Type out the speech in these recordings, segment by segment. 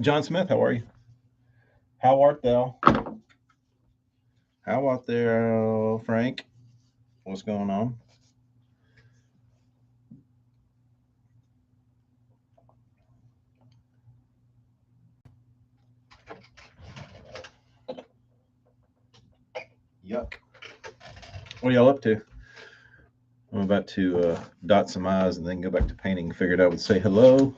John Smith, how are you? How art thou? How art there, Frank? What's going on? Yuck. What are y'all up to? I'm about to dot some I's and then go back to painting. Figured I would say hello.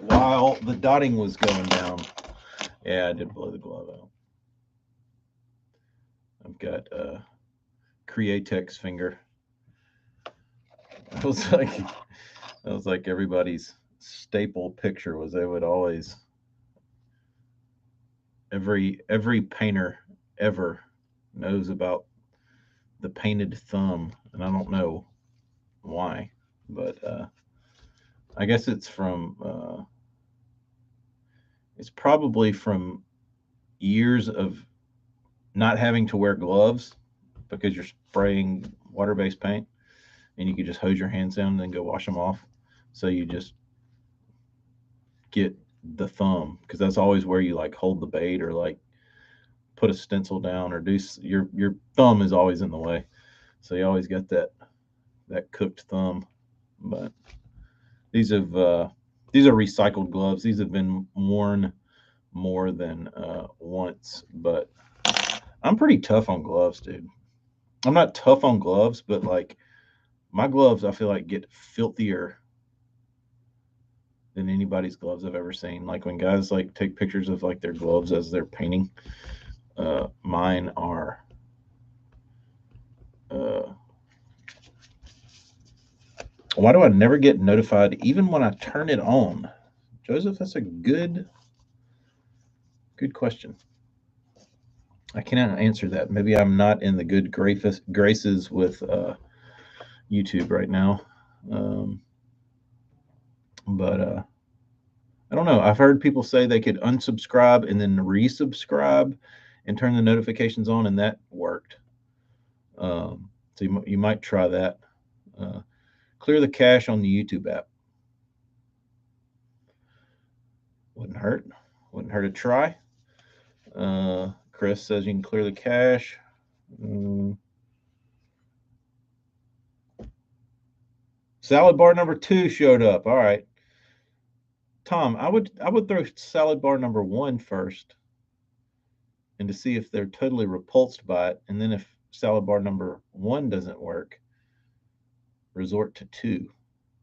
While the dotting was going down. Yeah, I did blow the glove out. I've got Createx finger. I was like, that was like everybody's staple picture was they would always every painter ever knows about the painted thumb, and I don't know why, but I guess it's probably from years of not having to wear gloves because you're spraying water-based paint, and you could just hose your hands down and then go wash them off. So you just get the thumb because that's always where you like hold the bait or like put a stencil down or do your thumb is always in the way. So you always got that cooked thumb. But these have these are recycled gloves. These have been worn more than once, but I'm pretty tough on gloves, dude. I'm not tough on gloves, but like my gloves, I feel like get filthier than anybody's gloves I've ever seen. Like when guys like take pictures of like their gloves as they're painting, mine are. Uh, why do I never get notified even when I turn it on? Joseph, that's a good question. I cannot answer that. Maybe I'm not in the good graces with YouTube right now. Um, but I don't know. I've heard people say they could unsubscribe and then resubscribe and turn the notifications on, and that worked. So you might try that. Uh, clear the cache on the YouTube app. Wouldn't hurt. Wouldn't hurt a try. Chris says you can clear the cache. Mm. Salad bar number 2 showed up. All right, Tom. I would throw salad bar number 1 first, and to see if they're totally repulsed by it, and then if salad bar number 1 doesn't work, resort to 2.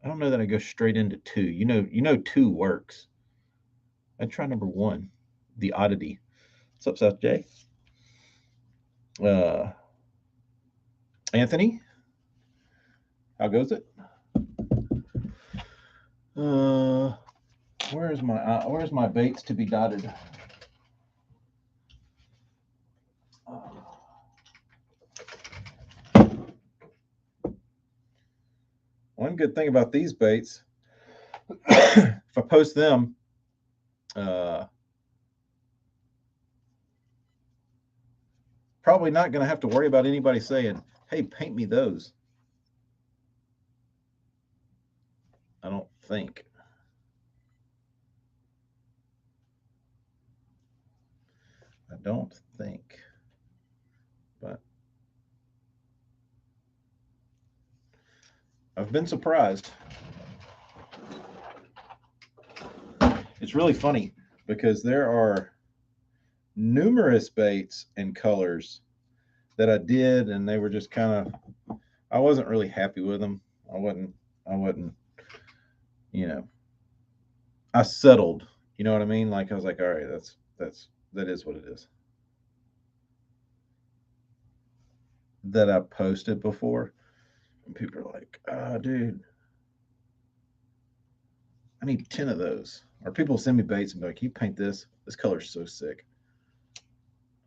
I don't know that I go straight into 2. You know 2 works. I'd try number 1, the oddity. What's up, Seth J? Uh, Anthony, how goes it? Uh, where's my baits to be dotted? One good thing about these baits, if I post them, uh, probably not going to have to worry about anybody saying, "Hey, paint me those." I don't think. I don't think. But I've been surprised. It's really funny because there are numerous baits and colors that I did, and they were just kind of. I wasn't really happy with them. I wasn't. I wasn't. You know. I settled. You know what I mean? Like I was like, all right, that is what it is. That I posted before, and people are like, "Ah, dude, I need 10 of those." Or people send me baits and be like, "Can you paint this? This color's so sick."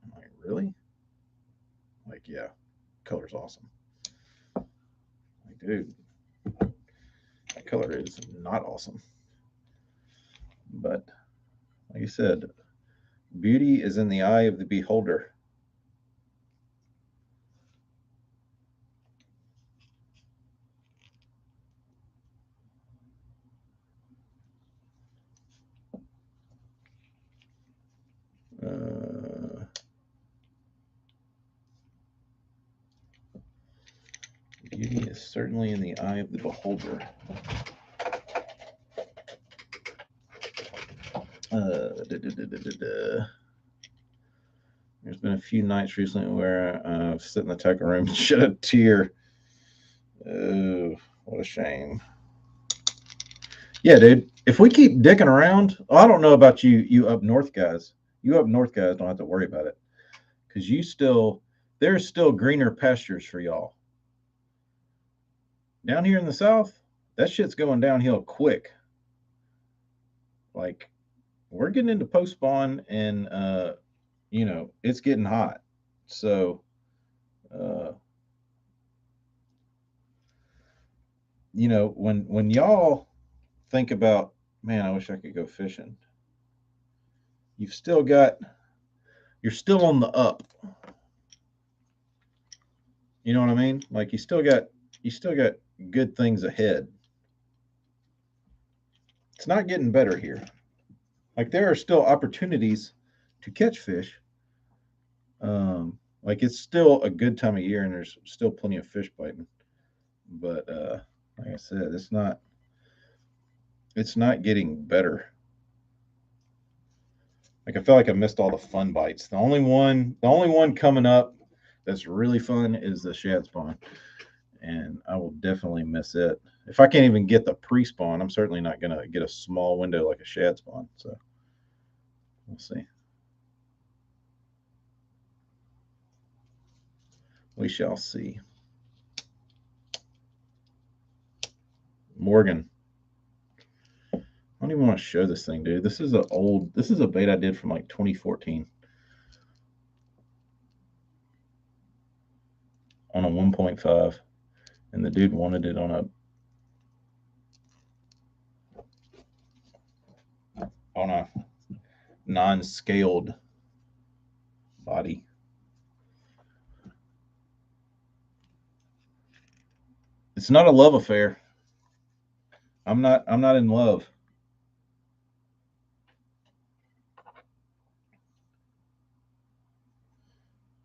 I'm like, really? Like, yeah, color's awesome. Like, dude, that color is not awesome. But like you said, beauty is in the eye of the beholder. certainly in the eye of the beholder. There's been a few nights recently where I've sit in the tackle room and shed a tear. Oh, what a shame. Yeah, dude. If we keep dicking around, I don't know about you up north guys. You up north guys don't have to worry about it because there's still greener pastures for y'all. Down here in the south, that shit's going downhill quick. Like we're getting into post spawn and it's getting hot. So when y'all think about, man, I wish I could go fishing. You're still on the up. You know what I mean? Like you still got good things ahead. It's not getting better here. Like there are still opportunities to catch fish. Like it's still a good time of year and there's still plenty of fish biting. But like I said, it's not getting better. Like I feel like I missed all the fun bites. The only one coming up that's really fun is the shad spawn, and I will definitely miss it. If I can't even get the pre-spawn, I'm certainly not gonna get a small window like a shad spawn. So we'll see. We shall see. Morgan. I don't even want to show this thing, dude. This is a bait I did from like 2014 on a 1.5, and the dude wanted it on a non-scaled body. It's not a love affair. I'm not in love.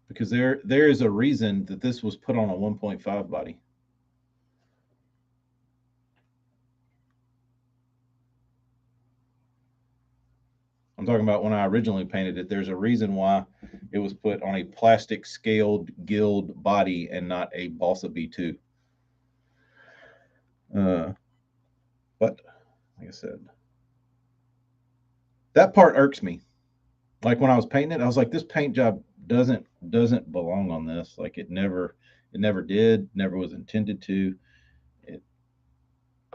Because there is a reason that this was put on a 1.5 body. I'm talking about when I originally painted it. There's a reason why it was put on a plastic scaled gilled body and not a Balsa B2. But like I said, that part irks me. Like when I was painting it, I was like, this paint job doesn't belong on this. Like it never did, never was intended to.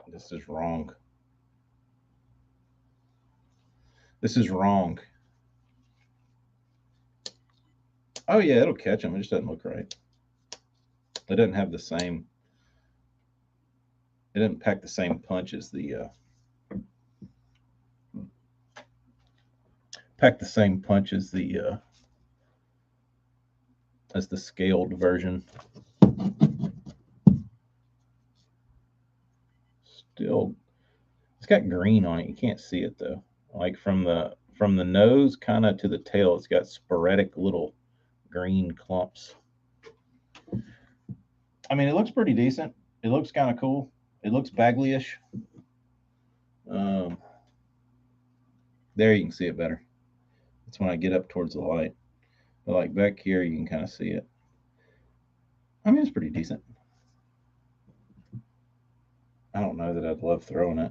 This is wrong. This is wrong. Oh yeah, it'll catch them. It just doesn't look right. It doesn't have the same. It didn't pack the same punch as the. Pack the same punch as the scaled version. Still, it's got green on it. You can't see it though. Like from the nose kind of to the tail, it's got sporadic little green clumps. I mean, it looks pretty decent. It looks kind of cool. It looks Bagley-ish. There you can see it better. That's when I get up towards the light. But like back here, you can kind of see it. I mean, it's pretty decent. I don't know that I'd love throwing it.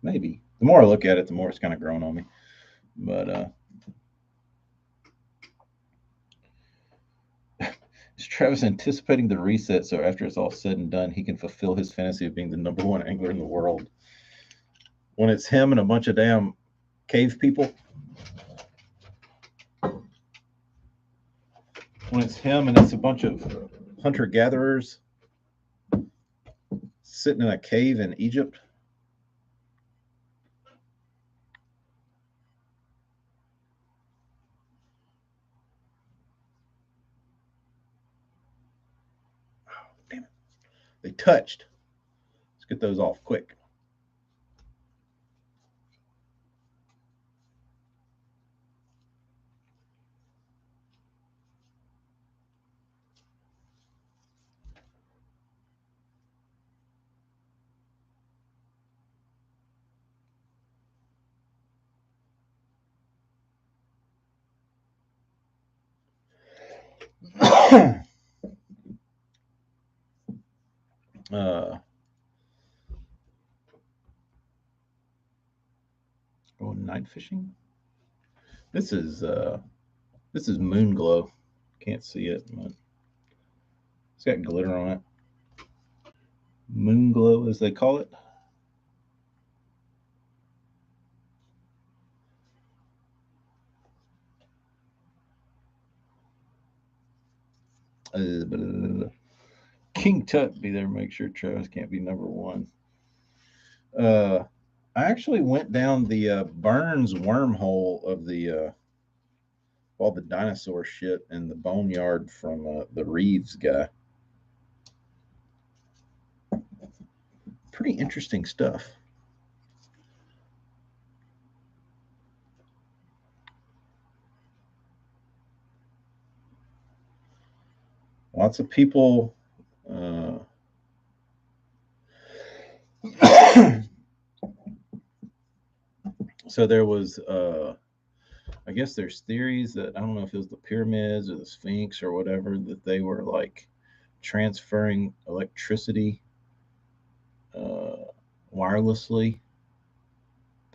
Maybe. The more I look at it, the more it's kind of growing on me. But is Travis anticipating the reset so after it's all said and done, he can fulfill his fantasy of being the number one angler in the world? When it's him and a bunch of damn cave people. When it's him and it's a bunch of hunter-gatherers sitting in a cave in Egypt. Oh, damn it. They touched. Let's get those off quick. Going night fishing. This is moon glow. Can't see it, but it's got glitter on it. Moon glow, as they call it. King Tut be there. Make sure Travis can't be number one. I actually went down the Burns wormhole of the all the dinosaur shit in the boneyard from the Reeves guy. Pretty interesting stuff. Lots of people. So there was, I guess there's theories that I don't know if it was the pyramids or the Sphinx or whatever, that they were like transferring electricity wirelessly.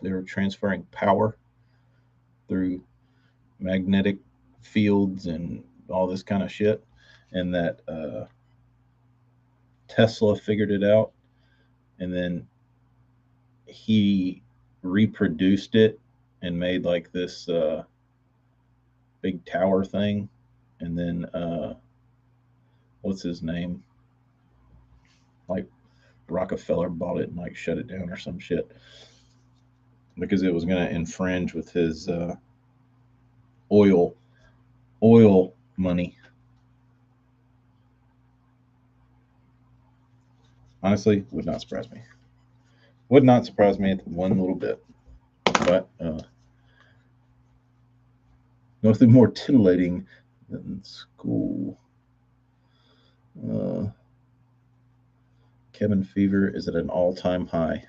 They were transferring power through magnetic fields and all this kind of shit, and that Tesla figured it out, and then he reproduced it and made like this big tower thing, and then what's his name? Like Rockefeller bought it and like shut it down or some shit because it was going to infringe with his oil money. Honestly, would not surprise me. Would not surprise me one little bit. But nothing more titillating than school. Cabin fever is at an all-time high.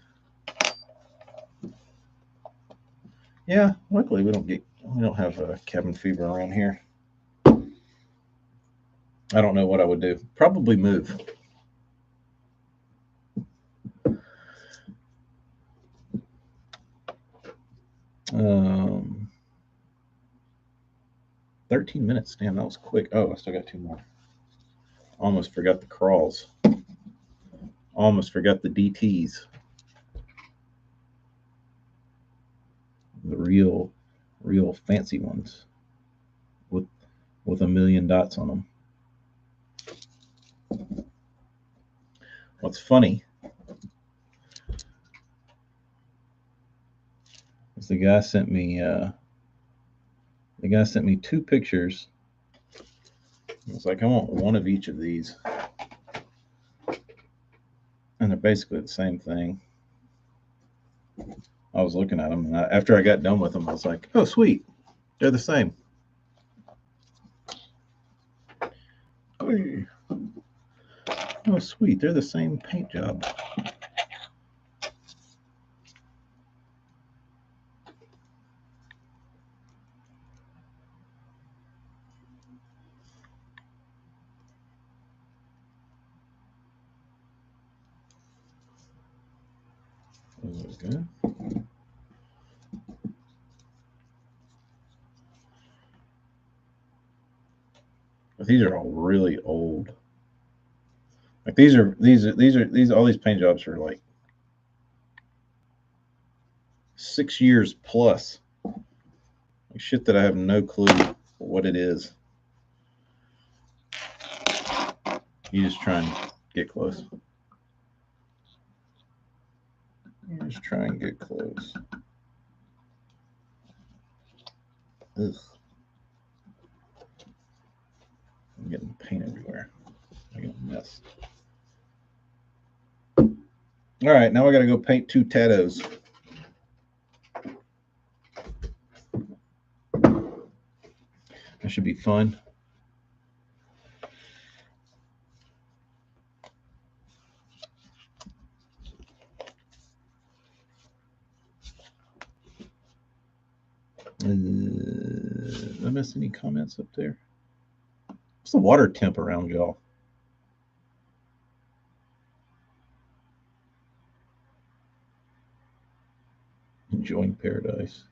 Yeah, luckily we don't have cabin fever around here. I don't know what I would do. Probably move. 13 minutes. Damn, that was quick. Oh, I still got 2 more. Almost forgot the crawls. Almost forgot the DTs. The real fancy ones with a million dots on them. What's funny is the guy sent me 2 pictures. It's like, I want one of each of these, and they're basically the same thing. I was looking at them, and after I got done with them, I was like, oh, sweet, they're the same. Oh, sweet, they're the same paint job. Okay. But these are all really old. Like these all these paint jobs are like 6 years plus. Like shit that I have no clue what it is. You just try and get close. You just try and get close. Ugh. I'm getting paint everywhere. I'm getting a mess. All right, now I got to go paint 2 tattoos. That should be fun. Did I miss any comments up there? What's the water temp around y'all? Enjoying paradise.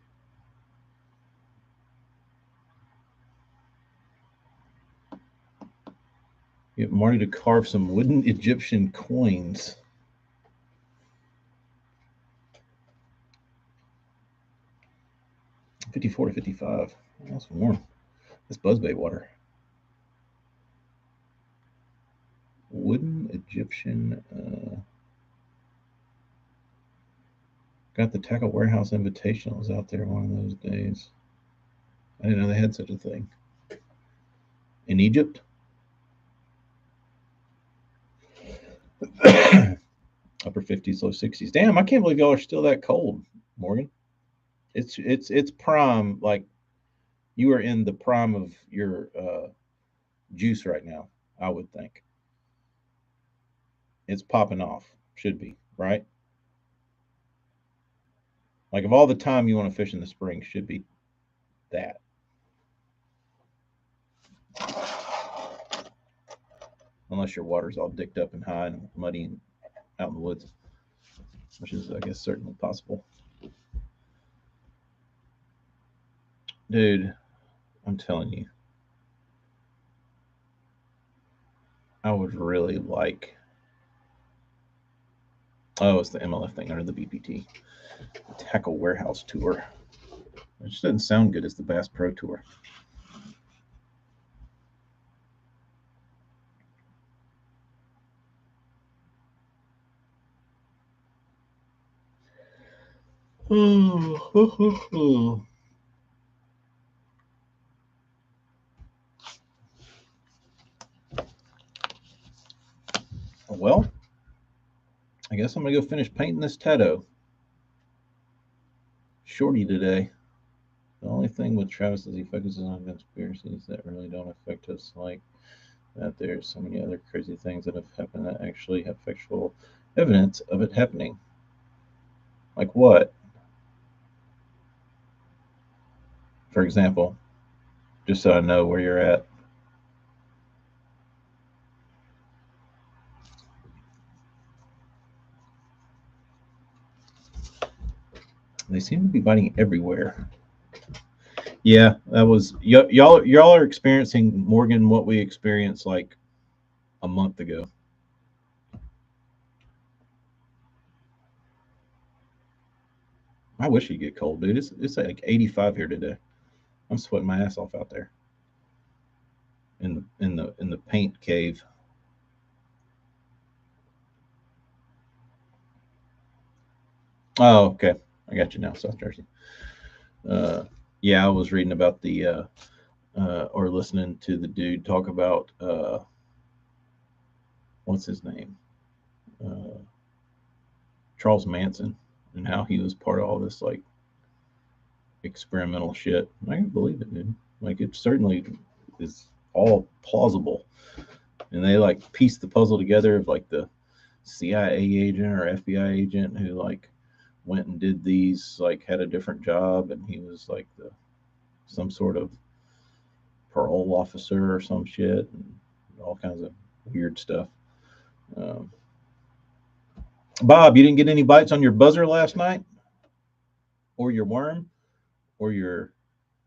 Get Marty to carve some wooden Egyptian coins. $54 to $55. That's warm. That's buzzbait water. Wooden Egyptian. Got the Tackle Warehouse Invitationals out there one of those days. I didn't know they had such a thing. In Egypt? Upper 50s, low 60s. Damn, I can't believe y'all are still that cold, Morgan. It's prime, like you are in the prime of your juice right now, I would think. It's popping off. Should be, right? Like of all the time you want to fish in the spring, should be that. Unless your water's all dicked up and high and muddy and out in the woods, which is, I guess, certainly possible. Dude, I'm telling you, I would really like. Oh, it's the MLF thing under the BPT. The Tackle Warehouse Tour. It just doesn't sound good as the Bass Pro Tour. Well, I guess I'm gonna go finish painting this tattoo. Shorty today. The only thing with Travis is he focuses on conspiracies that really don't affect us, like that there's so many other crazy things that have happened that actually have factual evidence of it happening. Like what? For example, just so I know where you're at. They seem to be biting everywhere. Yeah, that was y'all are experiencing, Morgan, what we experienced like a month ago. I wish it'd get cold, dude. It's like 85 here today. I'm sweating my ass off out there in the paint cave. Oh, okay. I got you now, South Jersey. Yeah, I was reading about the or listening to the dude talk about what's his name, uh, Charles Manson, and how he was part of all this like experimental shit. I can believe it, dude. Like it certainly is all plausible, and they like pieced the puzzle together of like the CIA agent or FBI agent who like went and did these, like had a different job, and he was like the some sort of parole officer or some shit, and all kinds of weird stuff. Um, Bob, you didn't get any bites on your buzzer last night, or your worm, or your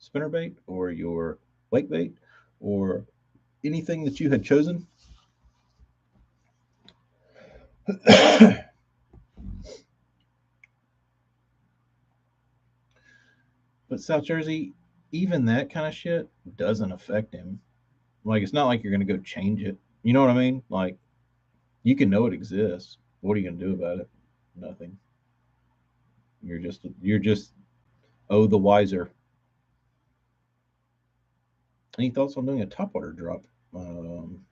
spinnerbait, or your lake bait, or anything that you had chosen? But South Jersey, even that kind of shit doesn't affect him. Like it's not like you're gonna go change it. You know what I mean? Like you can know it exists. What are you gonna do about it? Nothing. You're just oh the wiser. Any thoughts on doing a topwater drop? Um,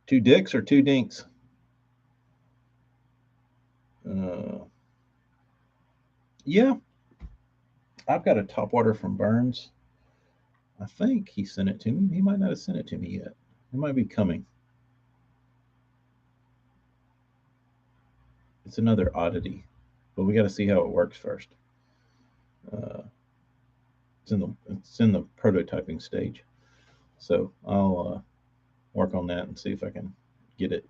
two dicks or two dinks? Uh, yeah, I've got a topwater from Burns. I think he sent it to me. He might not have sent it to me yet. It might be coming. It's another oddity, but we got to see how it works first. Uh, it's in the prototyping stage, so I'll work on that and see if I can get it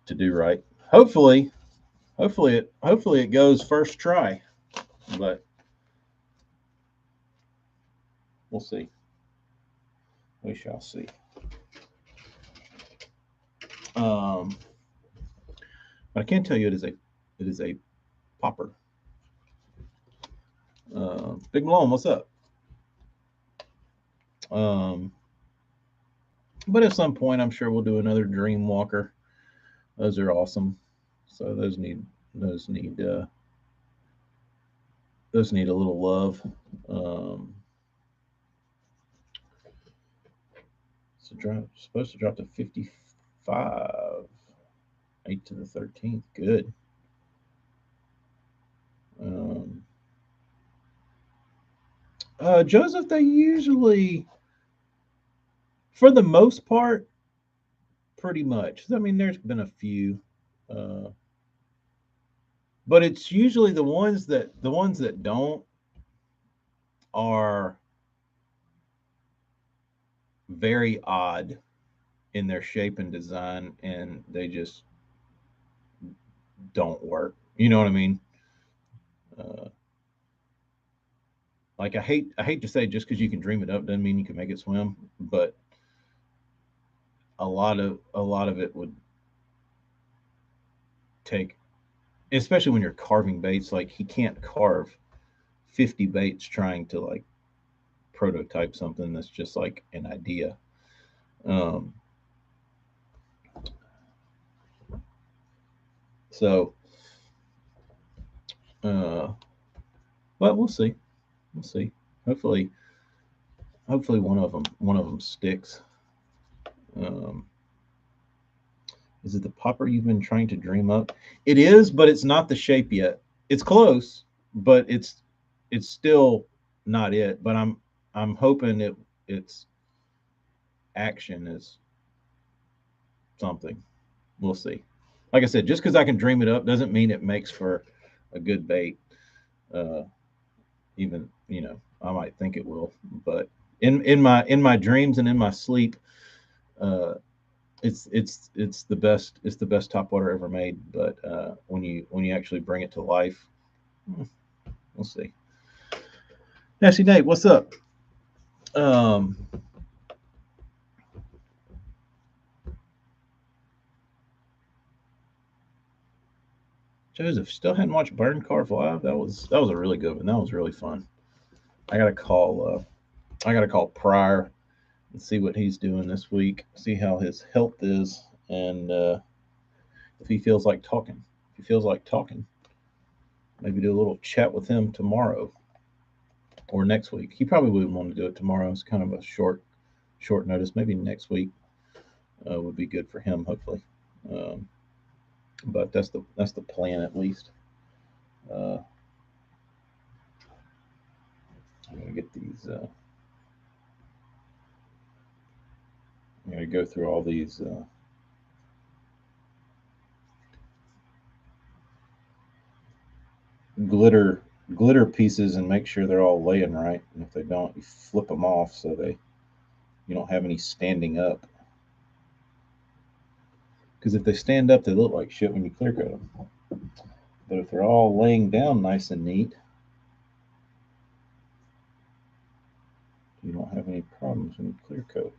to do right. Hopefully, Hopefully it goes first try, but we'll see. We shall see. Um, but I can tell you it is a popper. Big Malone, what's up? Um, but at some point, I'm sure we'll do another Dream Walker. Those are awesome. So those need those need a little love. Um, supposed to drop to 55, 8 to the 13th. Good. Um, Joseph, they usually, for the most part, pretty much. I mean, there's been a few, uh, but it's usually the ones that don't are very odd in their shape and design, and they just don't work. You know what I mean? Uh, like I hate to say just because you can dream it up doesn't mean you can make it swim, but a lot of it would take, especially when you're carving baits. Like he can't carve 50 baits trying to like prototype something that's just like an idea. Um, so, uh, but we'll see. We'll see. Hopefully, hopefully one of them sticks. Um, is it the popper you've been trying to dream up? It is, but it's not the shape yet. It's close, but it's still not it. But I'm hoping its action is something. We'll see. Like I said, just because I can dream it up doesn't mean it makes for a good bait. Uh, even I might think it will, but in my dreams and in my sleep, uh, it's the best. It's the best top water ever made. But when you actually bring it to life, we'll see. Nasty Nate, what's up? Um, Joseph, still hadn't watched Burn Carve live. That was a really good one. That was really fun. I gotta call. I gotta call Pryor and see what he's doing this week. See how his health is, and if he feels like talking. If he feels like talking, maybe do a little chat with him tomorrow or next week. He probably wouldn't want to do it tomorrow. It's kind of a short notice. Maybe next week would be good for him, hopefully. Um, but that's the plan at least. Uh, I'm gonna get these. I'm gonna go through all these glitter glitter pieces and make sure they're all laying right. And if they don't, you flip them off so they you don't have any standing up. Because if they stand up, they look like shit when you clear coat them. But if they're all laying down nice and neat, you don't have any problems when you clear coat.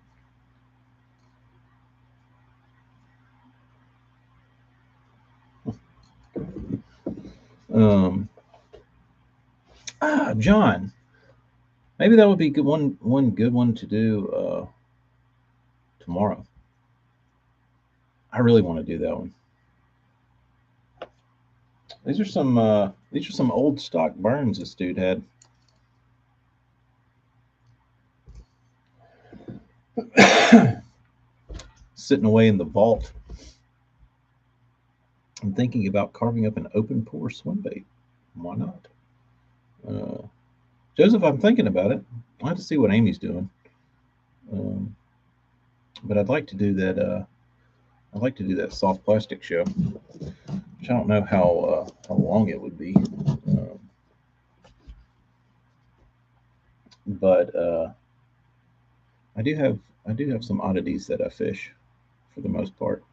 Um, John, maybe that would be good one good one to do tomorrow. I really want to do that one. These are some old stock burns this dude had. Sitting away in the vault. I'm thinking about carving up an open pore swim bait. Why not? Uh, Joseph, I'm thinking about it. I'll have to see what Amy's doing. Um, but I'd like to do that. I'd like to do that soft plastic show, which I don't know how long it would be. But I do have some oddities that I fish, for the most part.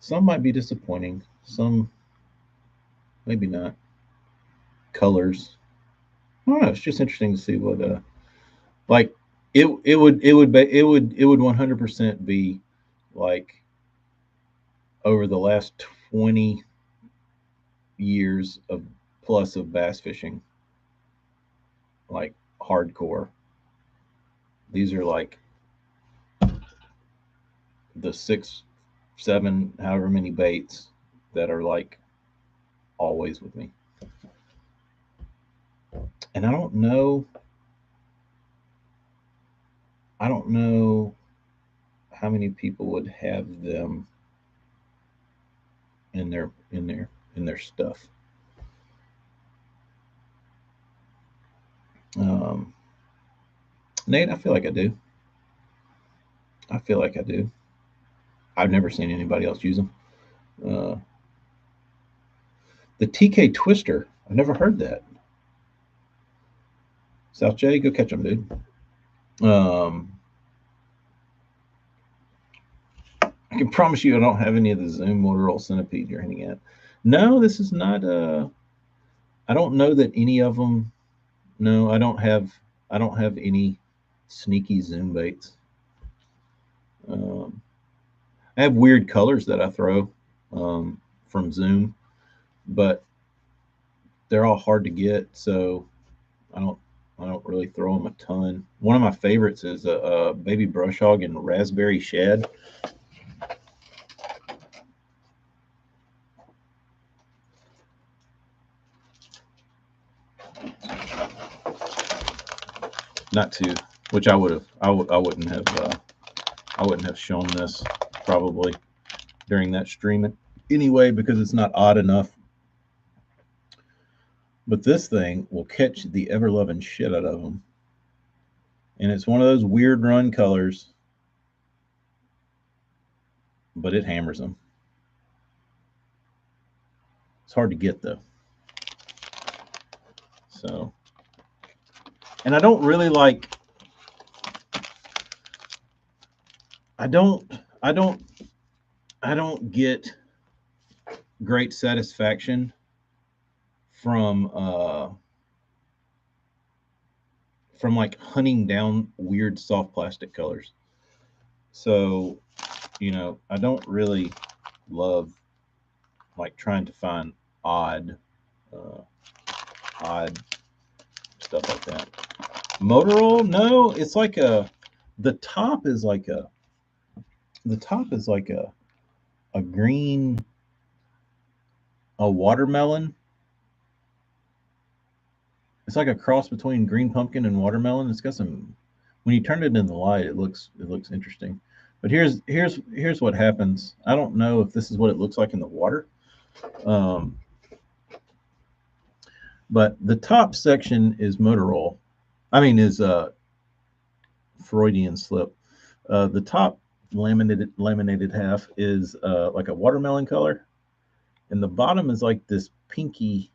Some might be disappointing. Some maybe not. Colors. I don't know. It's just interesting to see what like it would 100% be like over the last 20 years of plus of bass fishing, like hardcore. These are like the six, seven, however many baits that are like always with me. And I don't know how many people would have them in their stuff. Um, Nate, I feel like I do. I feel like I do. I've never seen anybody else use them. Uh, the TK Twister. I've never heard that. South J, go catch them, dude. I can promise you, I don't have any of the Zoom Motorola Centipede you're hinting at. No, this is not. I don't know that any of them. No, I don't have. I don't have any sneaky Zoom baits. Um, I have weird colors that I throw from Zoom, but they're all hard to get, so I don't. I don't really throw them a ton. One of my favorites is a baby brush hog and raspberry shad. Not to, which I would have. I wouldn't have. I wouldn't have shown this probably during that stream anyway because it's not odd enough. But this thing will catch the ever loving shit out of them, and it's one of those weird run colors, but it hammers them. It's hard to get though. So, and I don't really like. I don't. I don't. I don't get great satisfaction from like hunting down weird soft plastic colors. So, I don't really love like trying to find odd uh, odd stuff like that. Motorola, no, it's like the top is like a green, a watermelon. It's like a cross between green pumpkin and watermelon. It's got some. When you turn it in the light, it looks interesting. But here's what happens. I don't know if this is what it looks like in the water, um, but the top section is Motorola. I mean, is Freudian slip. The top laminated half is like a watermelon color, and the bottom is like this pinky,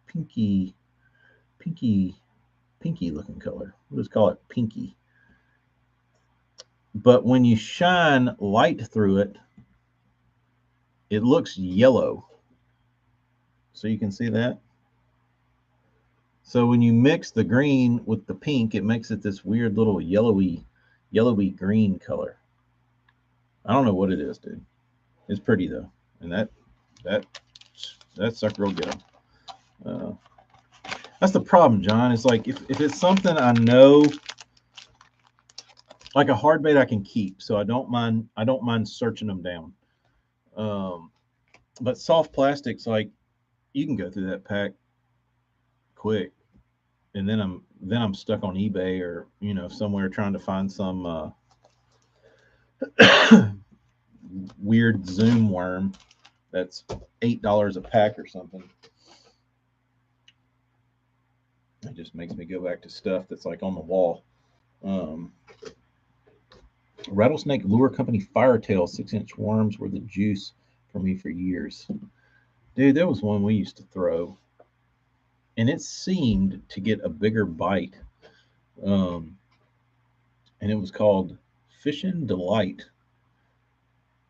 pinky, pinky looking color. We'll just call it pinky. But when you shine light through it, it looks yellow. So you can see that. So when you mix the green with the pink, it makes it this weird little yellowy green color. I don't know what it is, dude. It's pretty though, and that sucker will get them. That's the problem, John. It's like if it's something I know, like a hard bait, I can keep, so I don't mind searching them down. But soft plastics, like you can go through that pack quick, and then I'm stuck on eBay or somewhere trying to find some weird Zoom worm that's $8 a pack or something. It just makes me go back to stuff that's like on the wall. Rattlesnake Lure Company Firetail 6-inch worms were the juice for me for years. Dude, there was one we used to throw, and it seemed to get a bigger bite. And it was called Fishin' Delight.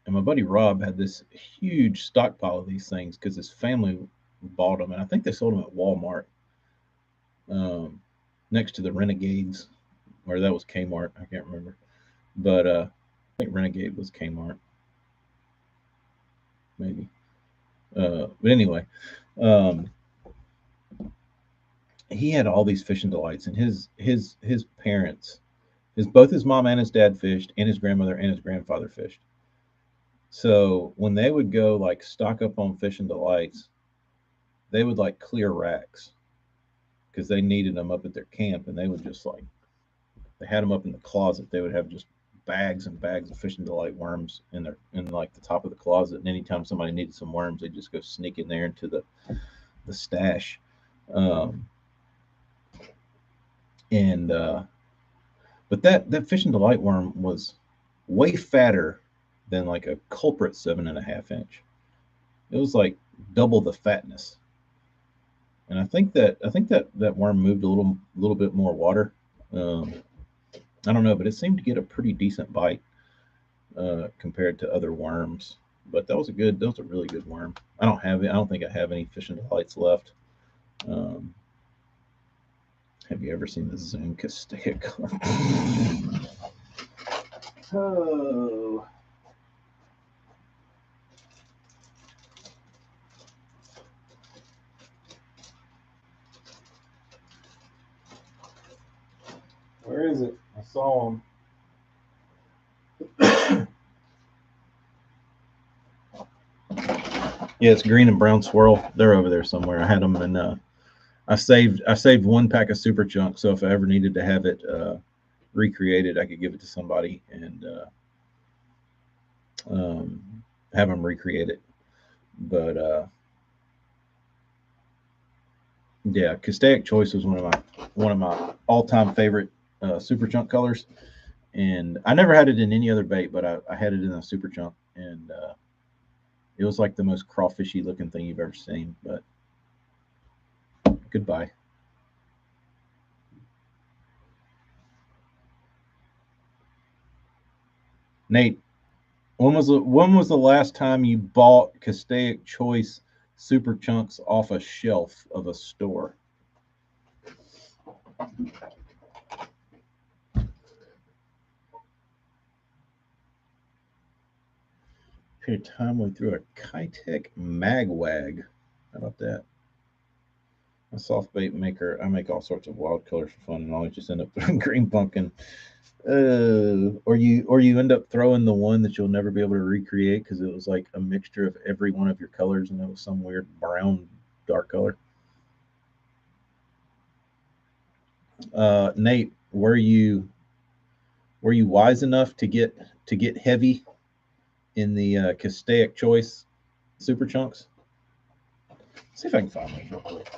And my buddy Rob had this huge stockpile of these things because his family bought them, and I think they sold them at Walmart, um, next to the Renegades, or that was Kmart. I can't remember, but I think Renegade was Kmart, maybe. But anyway, um, he had all these fishing delights, and his parents, his mom and his dad fished, and his grandmother and his grandfather fished. So when they would go like stock up on fishing delights, they would like clear racks because they needed them up at their camp, and they would just like they had them up in the closet. They would have just bags and bags of fishing delight worms in like the top of the closet. And anytime somebody needed some worms, they just go sneak in there into the stash. Um, and But that fishing delight worm was way fatter than like a culprit 7.5 inch. It was like double the fatness. And I think that worm moved a little bit more water. Um, I don't know, but it seemed to get a pretty decent bite compared to other worms. But that was a really good worm. I don't have it. I don't think I have any fishing delights left. Um, have you ever seen the Zoom Castaic? Oh, where is it? I saw him. Yeah, it's green and brown swirl. They're over there somewhere. I had them, and I saved one pack of super chunk. So if I ever needed to have it recreated, I could give it to somebody and um, have them recreate it. But yeah, Castaic Choice was one of my all time favorite super chunk colors, and I never had it in any other bait, but I had it in a super chunk, and it was like the most crawfishy looking thing you've ever seen. But goodbye. Nate, when was the last time you bought Castaic Choice super chunks off a shelf of a store? Period of time we threw a Kitech Magwag. How about that? A soft bait maker. I make all sorts of wild colors for fun, and always just end up throwing green pumpkin. Or you end up throwing the one that you'll never be able to recreate because it was like a mixture of every one of your colors, and it was some weird brown dark color. Nate, were you wise enough to get heavy in the Castaic Choice Super Chunks? See if I can find those real quick.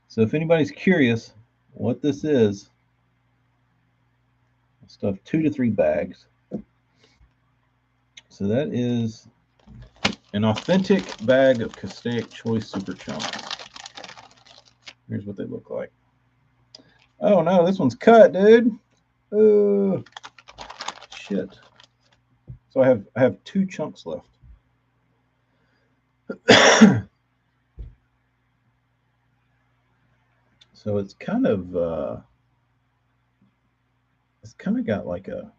So if anybody's curious what this is, I stuffed 2 to 3 bags. So that is an authentic bag of Castaic Choice Super Chunks. Here's what they look like. Oh no, this one's cut, dude. Oh shit. So I have 2 chunks left. So it's kind of got like a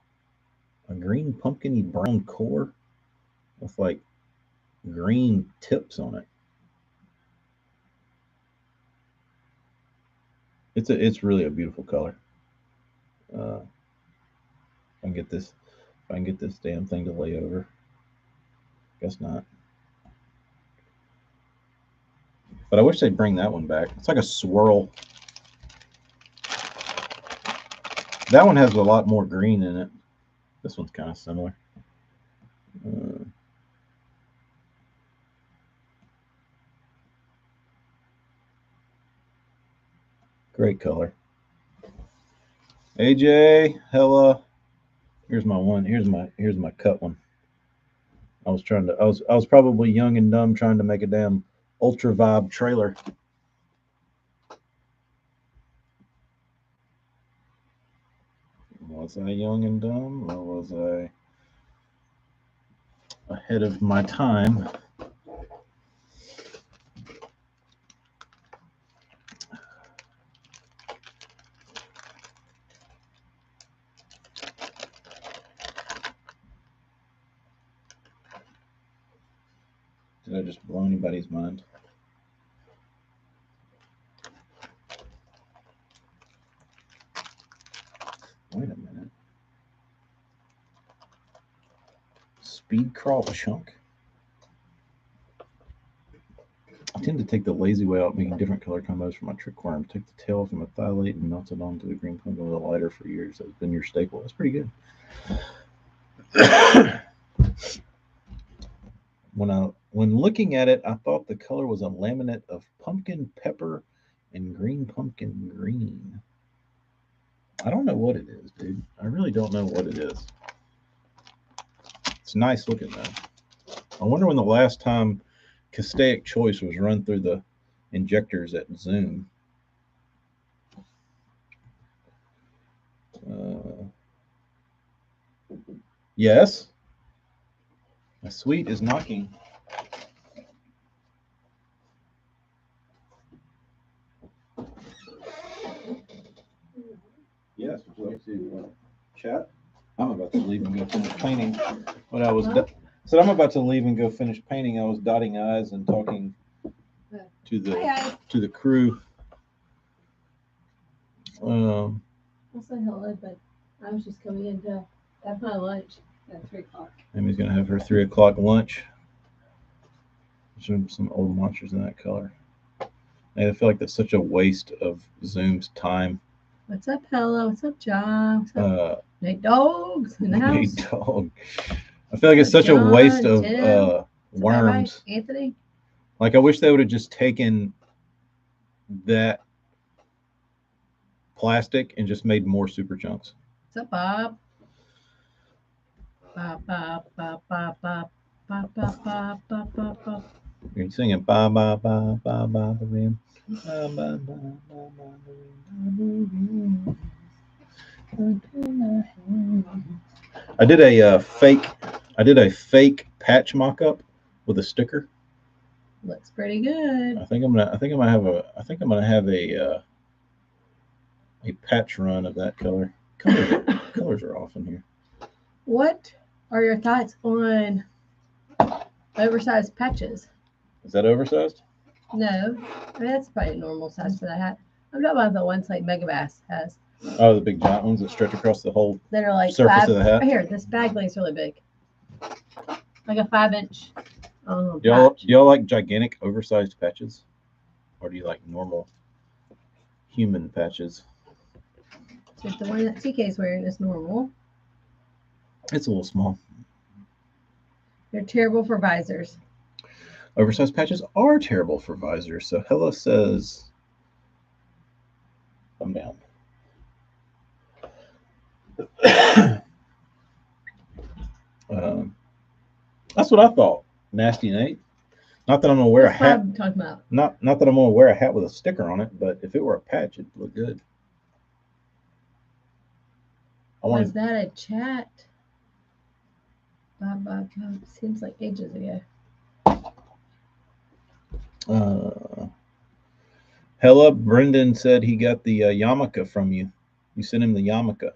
green pumpkiny brown core with like green tips on it. It's really a beautiful color. Uh, if I can get this damn thing to lay over. Guess not. But I wish they'd bring that one back. It's like a swirl. That one has a lot more green in it. This one's kind of similar. Uh, Great color. AJ, Hella. Here's my one. Here's my cut one. I was probably young and dumb trying to make a damn ultra vibe trailer. Was I young and dumb, or was I ahead of my time? Did I just blow anybody's mind? Wait a minute. Speed crawl chunk. I tend to take the lazy way out, making different color combos for my trick worm. Take the tail from a thiolate and melt it onto the green pumpkin with a lighter for years. That's been your staple. That's pretty good. When looking at it, I thought the color was a laminate of pumpkin pepper and green pumpkin green. I don't know what it is, dude. I really don't know what it is. It's nice looking though. I wonder when the last time Castaic Choice was run through the injectors at Zoom. Yes. My suite is knocking. Yes, would you like to chat? I'm about to leave and go finish painting. When I was said I'm about to leave and go finish painting. I was dotting I's and talking to the crew. I'll say hello, but I was just coming in to have my lunch at 3 o'clock. Amy's gonna have her 3 o'clock lunch. Some old monsters in that color. And I feel like that's such a waste of Zoom's time. What's up, Hella? What's up, John? What's up, Nate Dogs in the house? Nate Dog. I feel like it's such a waste of worms. Right, Anthony? Like, I wish they would have just taken that plastic and just made more super chunks. What's up, Bob? Bob, Bob, Bob, Bob, Bob, Bob, Bob, Bob, Bob, Bob, Bob. You're singing ba ba ba ba ba ba. I did a fake patch mock-up with a sticker. Looks pretty good. I think I'm gonna have a patch run of that color. Colors are off in here. What are your thoughts on oversized patches? Is that oversized? No, I mean that's probably a normal size for that hat. I'm talking about the ones like Megabass has. Oh, the big giant ones that stretch across the whole that are like surface of the hat. Here, this bag length's really big, like a 5-inch. Y'all like gigantic oversized patches, or do you like normal human patches? Just the one that TK's wearing is normal. It's a little small. They're terrible for visors. Oversized patches are terrible for visors. So Hella says, I'm down. That's what I thought. Nasty Nate. Not that I'm gonna wear a hat. I'm talking about. Not that I'm gonna wear a hat with a sticker on it, but if it were a patch, it'd look good. Was that a chat? Bob. Seems like ages ago. Hella, Brendan said he got the yarmulke from you. You sent him the yarmulke.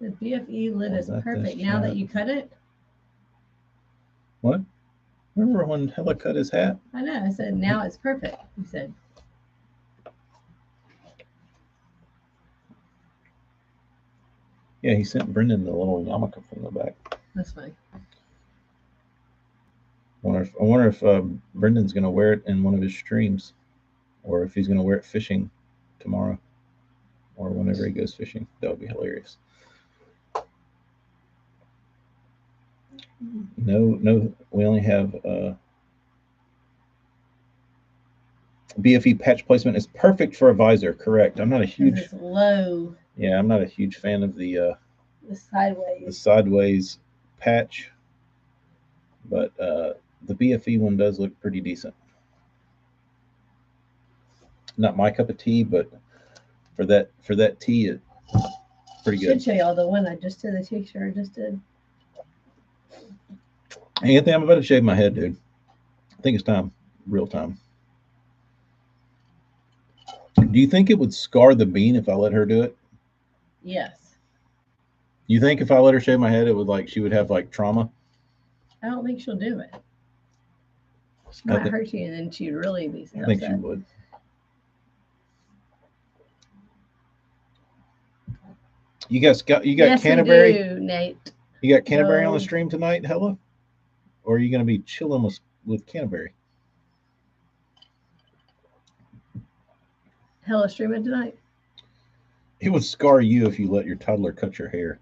The BFE lid is perfect now that you cut it. What? Remember when Hella cut his hat? I know. I said now it's perfect. You said. Yeah, he sent Brendan the little yarmulke from the back. That's fine. I wonder if Brendan's going to wear it in one of his streams, or if he's going to wear it fishing tomorrow, or whenever he goes fishing. That would be hilarious. No, we only have BFE patch placement is perfect for a visor. Correct. I'm not a huge. It's low. Yeah, I'm not a huge fan of the sideways. sideways patch, but the BFE one does look pretty decent. Not my cup of tea, but for that tea, it's pretty Should good. show y'all the one I just did. The t-shirt I just did. Hey, Anthony, I'm about to shave my head, dude. I think it's time, real time. Do you think it would scar the bean if I let her do it? Yes. You think if I let her shave my head, it would she would have like trauma? I don't think she'll do it. She I might thi- hurt you, and then she'd really be I think she upset. would. You got Yes, Canterbury. we do, Nate. You got Canterbury on the No. stream tonight, Hella? Or are you going to be chilling with Canterbury? Hella streaming tonight. It would scar you if you let your toddler cut your hair.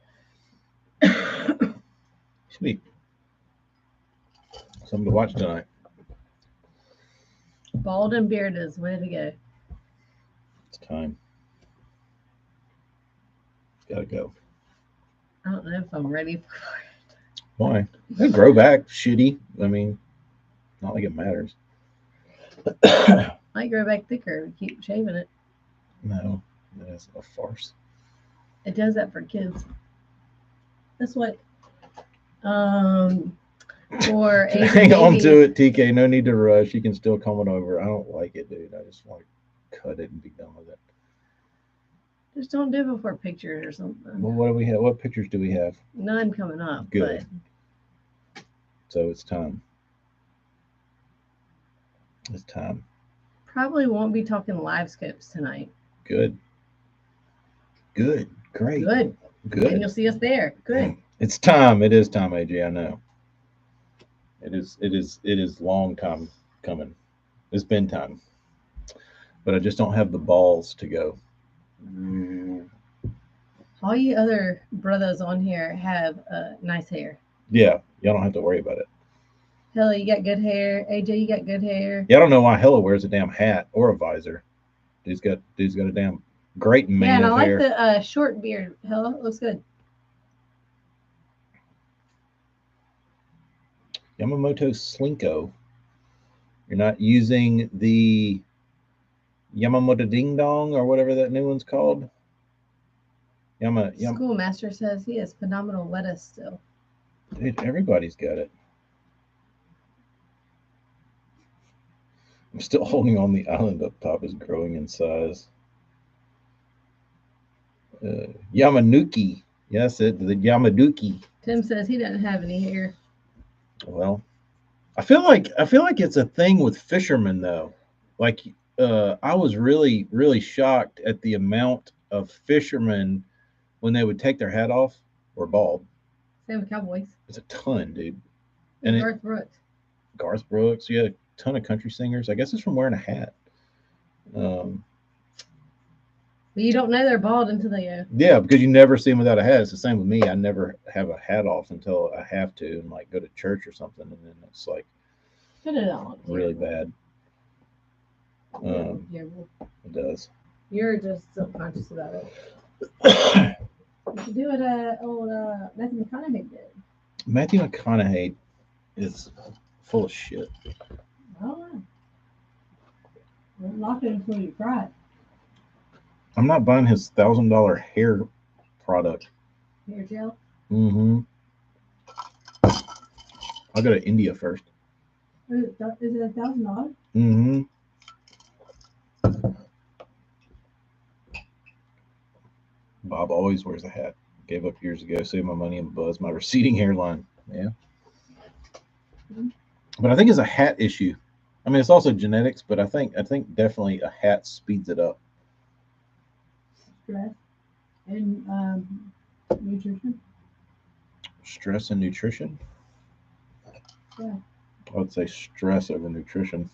Should be something to watch tonight. Bald and bearded, way to go. It's time. Gotta go. I don't know if I'm ready for it. Why? They grow back shitty. I mean, not like it matters. Might grow back thicker. Keep shaving it. No, that's a farce. It does that for kids. That's what. For Asian Hang on babies, to it, TK. No need to rush. You can still come on over. I don't like it, dude. I just want to cut it and be done with it. just don't do it before pictures or something. Well, what do we have? What pictures do we have? None coming up. Good. So it's time. It's time. Probably won't be talking live scopes tonight. Good. Good. Great. Good. Good. And you'll see us there. Good. It's time. It is time, AJ. I know. It is long time coming. It's been time. But I just don't have the balls to go. All you other brothers on here have nice hair. Yeah, y'all don't have to worry about it. Hella, you got good hair. AJ, you got good hair. Yeah, I don't know why Hella wears a damn hat or a visor. Dude's got a damn great mane Yeah, and I of like hair. the short beard. Hella, looks good. Yamamoto Slinko. You're not using the Yamamoto Ding Dong or whatever that new one's called. Schoolmaster says he has phenomenal lettuce still. Dude, everybody's got it. I'm still holding on. The island up top is growing in size. Yamanuki. Yes, the Yamaduki. Tim says he doesn't have any hair. Well, I feel like it's a thing with fishermen though. Like I was really, really shocked at the amount of fishermen when they would take their hat off or bald. Same with Cowboys. It's a ton, dude. And Garth Brooks. Garth Brooks, yeah, a ton of country singers. I guess it's from wearing a hat. But you don't know they're bald until they Yeah, because you never see them without a hat. It's the same with me. I never have a hat off until I have to and go to church or something, and then it's put it on. really bad. It does. You're just subconscious about it. You should do it old Matthew McConaughey did. Matthew McConaughey is full of shit. I don't know. Don't knock it until you try it. I'm not buying his $1,000 hair product. Hair gel? Mm-hmm. I'll go to India first. Is it $1,000? Mm-hmm. Bob always wears a hat. Gave up years ago, saved my money and buzz my receding hairline. Yeah. Mm-hmm. But I think it's a hat issue. I mean, it's also genetics, but I think definitely a hat speeds it up. Stress and nutrition. Stress and nutrition? Yeah. I would say stress over nutrition.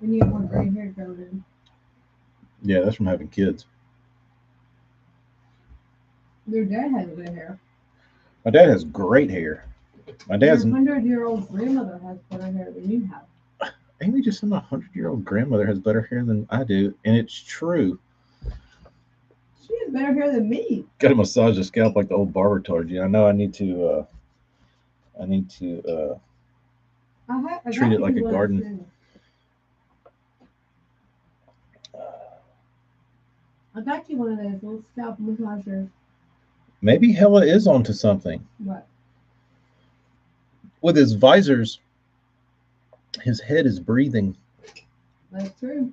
And you want gray hair growing in. Yeah, that's from having kids. Their dad has gray hair. My dad has great hair. My dad's Your 100-year-old grandmother has better hair than you have. Amy just said my 100-year-old grandmother has better hair than I do, and it's true. She has better hair than me. Got to massage the scalp like the old barber told you. I know I need to. I need to I treat got it like you a one garden. too. I got you one of those little scalp massagers. Maybe Hella is onto something What? with his visors. His head is breathing. That's true.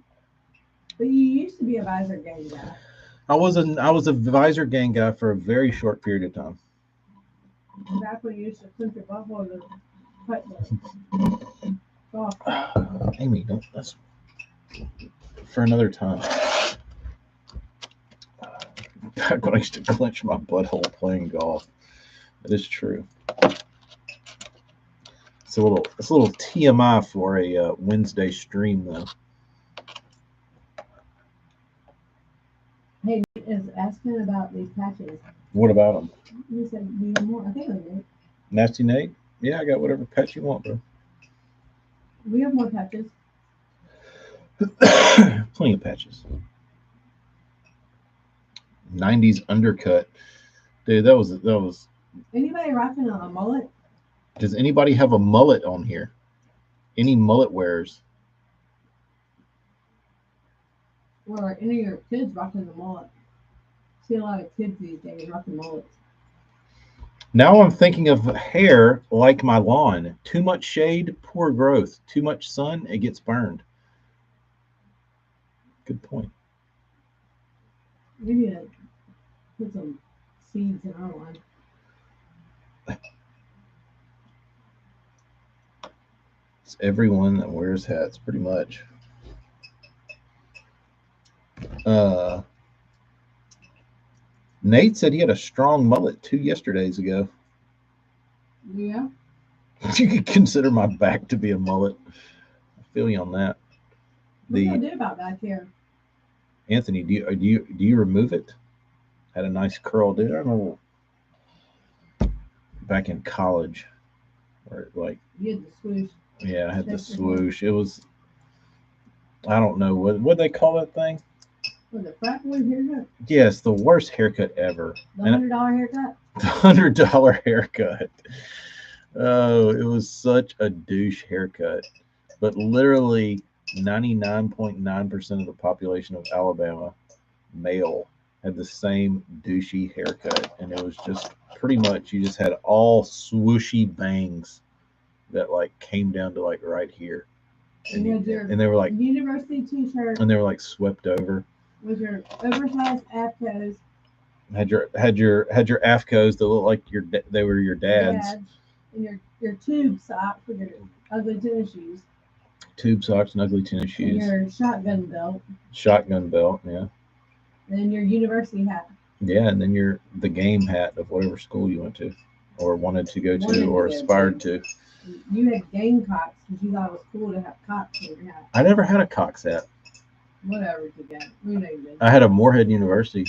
But you used to be a visor gang guy. I was a visor gang guy for a very short period of time. Back when you used to clench your butthole to cut the golf. Amy, don't. That's for another time. Back when I used to clench my butthole playing golf. That is true. It's a little TMI for a Wednesday stream though. Hey, Nate is asking about these patches. What about them? He said, "Do you have more?" I think it was Nate. Nasty Nate? Yeah, I got whatever patch you want, bro. We have more patches. Plenty of patches. 90s undercut. Dude, that was. Anybody rocking a mullet? Does anybody have a mullet on here? Any mullet wearers? Or any of your kids rocking the mullet? See a lot of kids these days rocking mullets. Now I'm thinking of hair like my lawn. Too much shade, poor growth. Too much sun, it gets burned. Good point. We need to put some seeds in our lawn. It's everyone that wears hats, pretty much. Nate said he had a strong mullet 2 yesterdays ago. Yeah. You could consider my back to be a mullet. I feel you on that. What do you do about back here? Anthony, do you remove it? Had a nice curl, dude. I remember back in college, where like You had the swoosh. yeah, I had the swoosh. It was I don't know what they call that thing. Was it frat boy haircut? Yes, the worst haircut ever. The $100 haircut? The $100 haircut. Oh, it was such a douche haircut. But literally 99.9% of the population of Alabama, male, had the same douchey haircut. And it was just pretty much, you just had all swooshy bangs that like came down to like right here. And they were like university t-shirt. And they were like swept over. With your oversized AFCOs. Had your AFCOs that looked like they were your dad's. And your tube socks with your ugly tennis shoes. Tube socks and ugly tennis shoes. And your shotgun belt. Shotgun belt, yeah. And your university hat. Yeah, and then the game hat of whatever school you went to, or wanted to go to, or aspired to. You had Gamecocks because you thought it was cool to have cocks in your hat. I never had a Cox hat. Whatever you got. We know you did. I had a Moorhead University.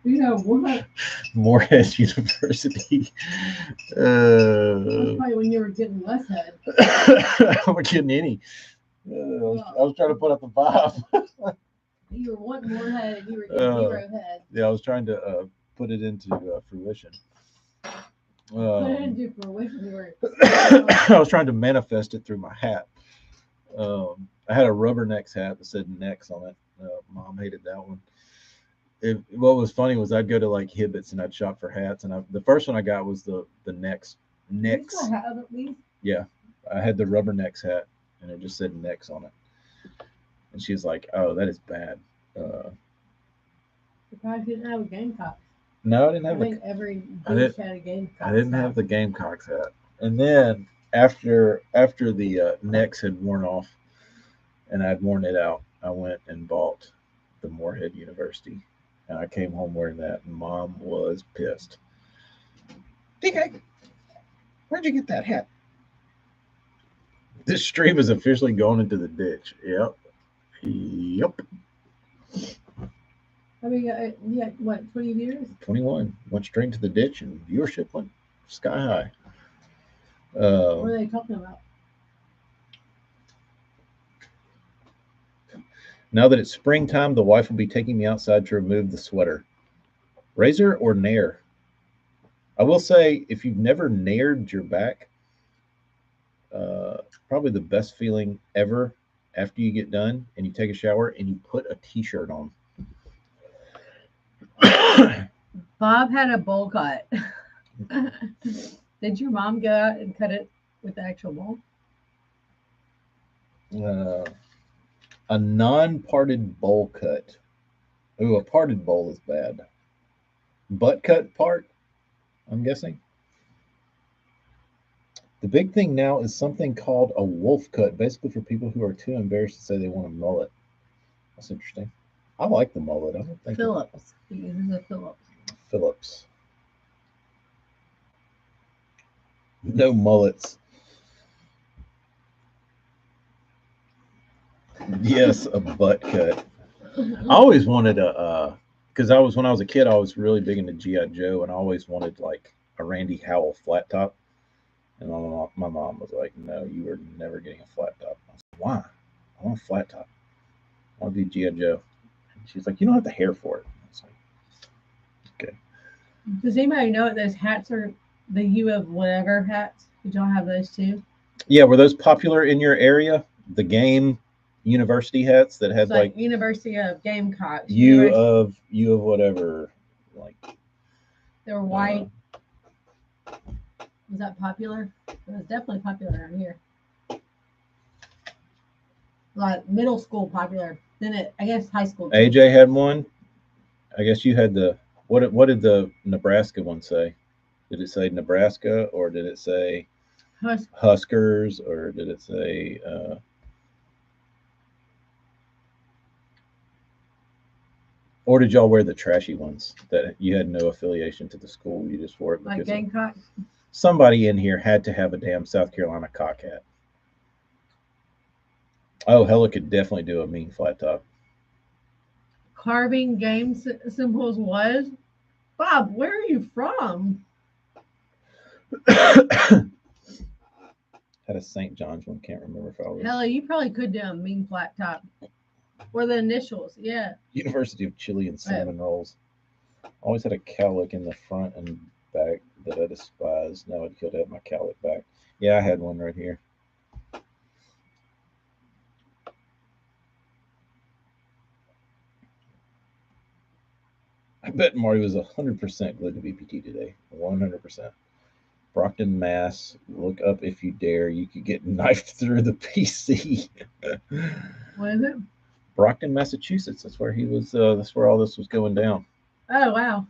You know what? Moorhead University. That's probably when you were getting less head. I wasn't getting any. I was trying to put up the vibe. You were wanting more head and you were getting 0 head. Yeah, I was trying to put it into fruition. Put it into fruition. I was trying to manifest it through my hat. I had a Rubbernecks hat that said Necks on it. Mom hated that one. What was funny was I'd go to like Hibbett's and I'd shop for hats, and the first one I got was the Necks. You still have it, please? Yeah, I had the Rubbernecks hat, and it just said Necks on it. And she was like, "Oh, that is bad." Surprised you didn't have a Gamecock. No, I didn't have. I think every douche had a Gamecock. I didn't have the Gamecocks hat. And then after the Necks had worn off, and I'd worn it out, I went and bought the Moorhead University, and I came home wearing that, and Mom was pissed. DK, where'd you get that hat? This stream is officially going into the ditch. Yep. I I mean, yeah, what, 20 years? 21. Went straight to the ditch and viewership went sky high. What are they talking about? Now that it's springtime, the wife will be taking me outside to remove the sweater. Razor or Nair? I will say, if you've never Naired your back, probably the best feeling ever after you get done and you take a shower and you put a t-shirt on. Bob had a bowl cut. Did your mom go out and cut it with the actual bowl? A non-parted bowl cut. Ooh, a parted bowl is bad. Butt cut part, I'm guessing. The big thing now is something called a wolf cut, basically for people who are too embarrassed to say they want a mullet. That's interesting. I like the mullet. I don't think Phillips. He uses a Phillips. Phillips. No mullets. Yes, a butt cut. I always wanted because when I was a kid, I was really big into G.I. Joe, and I always wanted like a Randy Howell flat top. And my mom was like, "No, you are never getting a flat top." I was like, "Why? I want a flat top. I want to be G.I. Joe." And she's like, "You don't have the hair for it." I was like, "Okay." Does anybody know what those hats are? The U of whatever hats? Did y'all have those too? Yeah, were those popular in your area? The game university hats that had It's like University of Gamecocks. U of whatever, like they were white. Was that popular? It was definitely popular around here. Like middle school popular. Then I guess high school. Too. AJ had one. I guess you had the what did the Nebraska one say? Did it say Nebraska or did it say Huskers or did it say or did y'all wear the trashy ones that you had no affiliation to the school? You just wore it because like Gamecock. Somebody in here had to have a damn South Carolina cock hat. Oh, Hella could definitely do a mean flat top. Carving game symbols was? Bob, where are you from? Had a St. John's one. Can't remember if I was. Hella, you probably could do a mean flat top. Or the initials, yeah. University of Chili and cinnamon rolls. Always had a cowlick in the front and back that I despised. Now I'd kill to have my cowlick back. Yeah, I had one right here. I bet Marty was 100% glued to BPT today. 100%. Brockton, Mass. Look up if you dare. You could get knifed through the PC. What is it? Brockton, Massachusetts. That's where he was. That's where all this was going down. Oh wow.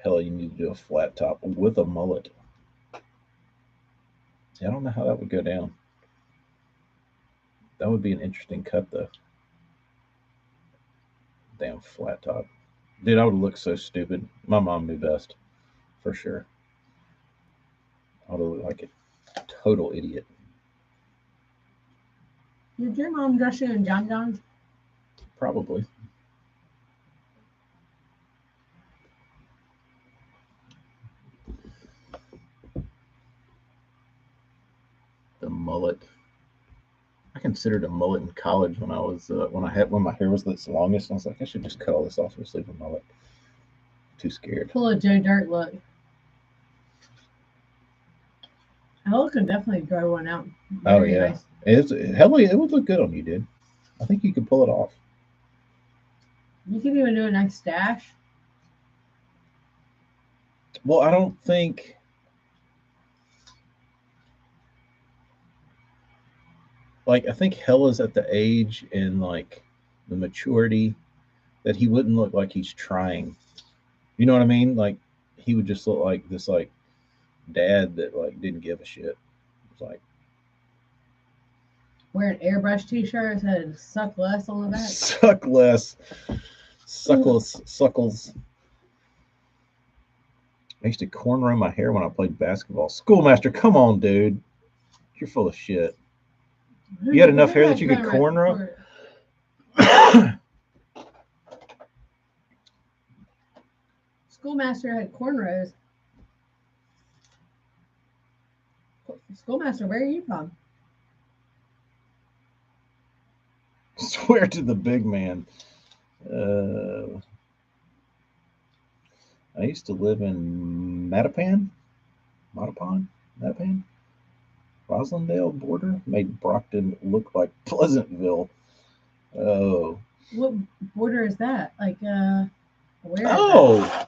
Hell, you need to do a flat top with a mullet. See, I don't know how that would go down. That would be an interesting cut, though. Damn flat top. Dude, I would look so stupid. My mom knew best. For sure. I would look like a total idiot. Did your mom dress you in John John's? Probably. The mullet. I considered a mullet in college when I was when my hair was its longest. I was like, I should just cut all this off and just leave a mullet. Too scared. Pull a Joe Dirt look. Hella could definitely grow one out. Very yeah, nice. It would look good on you, dude. I think you could pull it off. You could even do a nice stash. Well, I don't think. Like, I think Hella's at the age and like the maturity that he wouldn't look like he's trying. You know what I mean? Like, he would just look like this like dad that like didn't give a shit. It's like wearing airbrush t-shirts that suck less on the back. Suck less. Suckles. I used to cornrow my hair when I played basketball. Schoolmaster, come on, dude. You're full of shit. You had enough hair that you could cornrow? Schoolmaster had cornrows. Schoolmaster, where are you from? Swear to the big man. I used to live in Mattapan, Roslindale border. Made Brockton look like Pleasantville. Oh. What border is that? Like, where? Oh.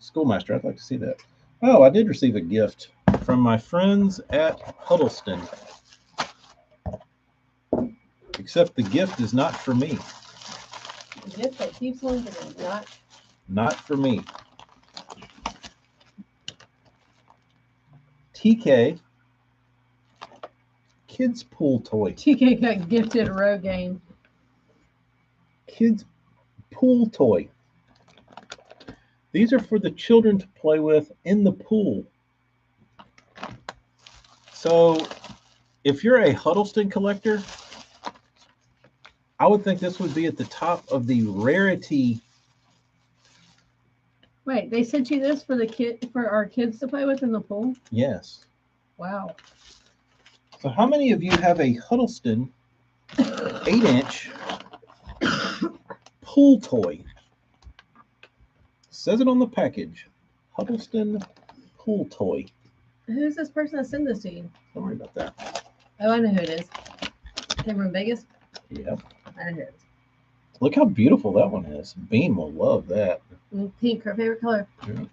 Schoolmaster, I'd like to see that. Oh, I did receive a gift from my friends at Huddleston. Except the gift is not for me. The gift that keeps on giving, Not for me. TK kids pool toy. TK got gifted Rogaine. Kids pool toy. These are for the children to play with in the pool. So if you're a Huddleston collector, I would think this would be at the top of the rarity. Wait, they sent you this for our kids to play with in the pool? Yes. Wow. So how many of you have a Huddleston 8-inch pool toy? Says it on the package. Huddleston pool toy. Who's this person that sent this to you? Don't worry about that. Oh, I know who it is. Came from Vegas? Yep. I know who it Look how beautiful that one is. Bean will love that. is. Pink, her favorite color. Yeah.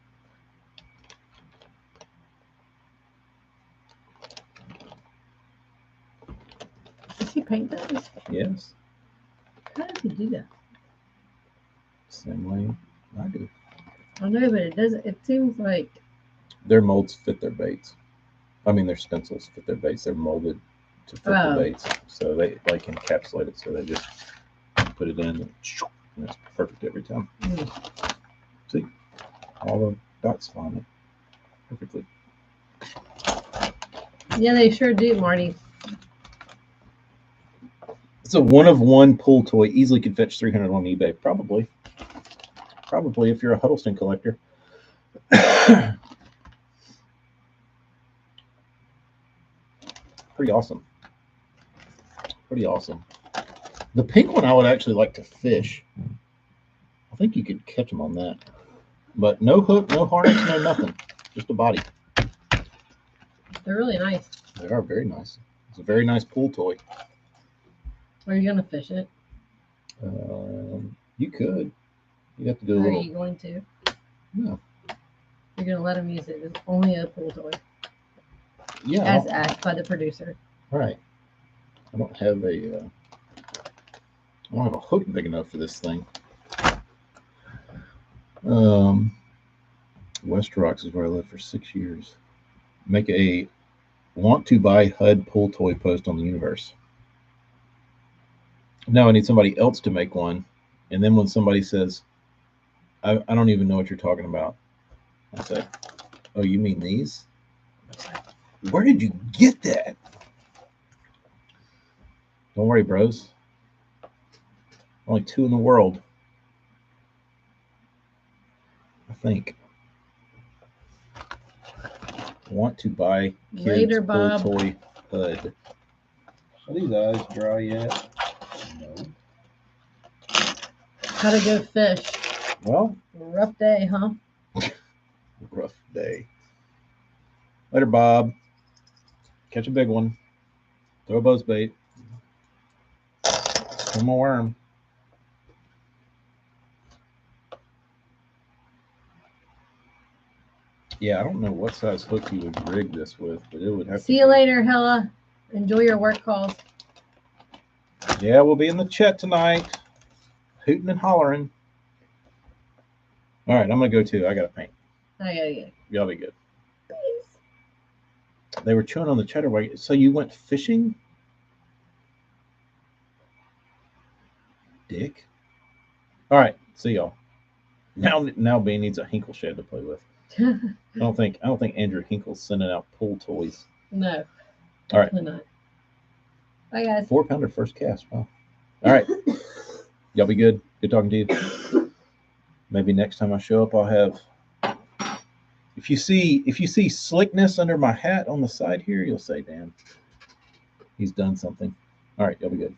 Does he paint those? Yes. How does he do that? Same way I do. I know, but it doesn't. It seems like Their molds fit their baits. I mean, their stencils fit their baits. They're molded to fit the baits. So they like encapsulate it. So they just put it in and it's perfect every time. See? All the dots on it perfectly. Yeah, they sure do, Marty. It's a one-of-one pool toy. Easily could fetch $300 on eBay. Probably if you're a Huddleston collector. Pretty awesome. The pink one I would actually like to fish. I think you could catch them on that. But no hook, no harness, no nothing. Just a body. They're really nice. They are very nice. It's a very nice pool toy. Are you gonna fish it? You could. You have to do a Are little. you going to? No. You're gonna let him use it. It's only a pool toy, Yeah. as asked by the producer. Right. I don't have a hook big enough for this thing. West Rocks is where I lived for 6 years. Make a want to buy HUD pool toy post on the universe. Now I need somebody else to make one. And then when somebody says, I don't even know what you're talking about, I say, oh, you mean these? Where did you get that? Don't worry, bros. Only 2 in the world. I think. Want to buy kids Later, pool Bob. toy HUD. Are these eyes dry yet? No. How to go fish? Well, Rough day, huh? rough day. Later, Bob. Catch a big one. Throw a buzz bait. One more worm. Yeah, I don't know what size hook you would rig this with, but it would have See to you be. later, Hella. Enjoy your work calls. Yeah, we'll be in the chat tonight. Hooting and hollering. All right, I'm going to go too. I got to paint. I gotta get. Y'all be good. They were chewing on the cheddar wagon. So you went fishing? Dick. All right, see y'all. Now Bean needs a Hinkle shed to play with. I don't think Andrew Hinkle's sending out pool toys. No. All right. Definitely not. Bye, guys. 4-pounder first cast. Wow. All right. Y'all be good. Good talking to you. Maybe next time I show up, I'll have. If you see slickness under my hat on the side here, you'll say, "Damn, he's done something." All right, y'all be good.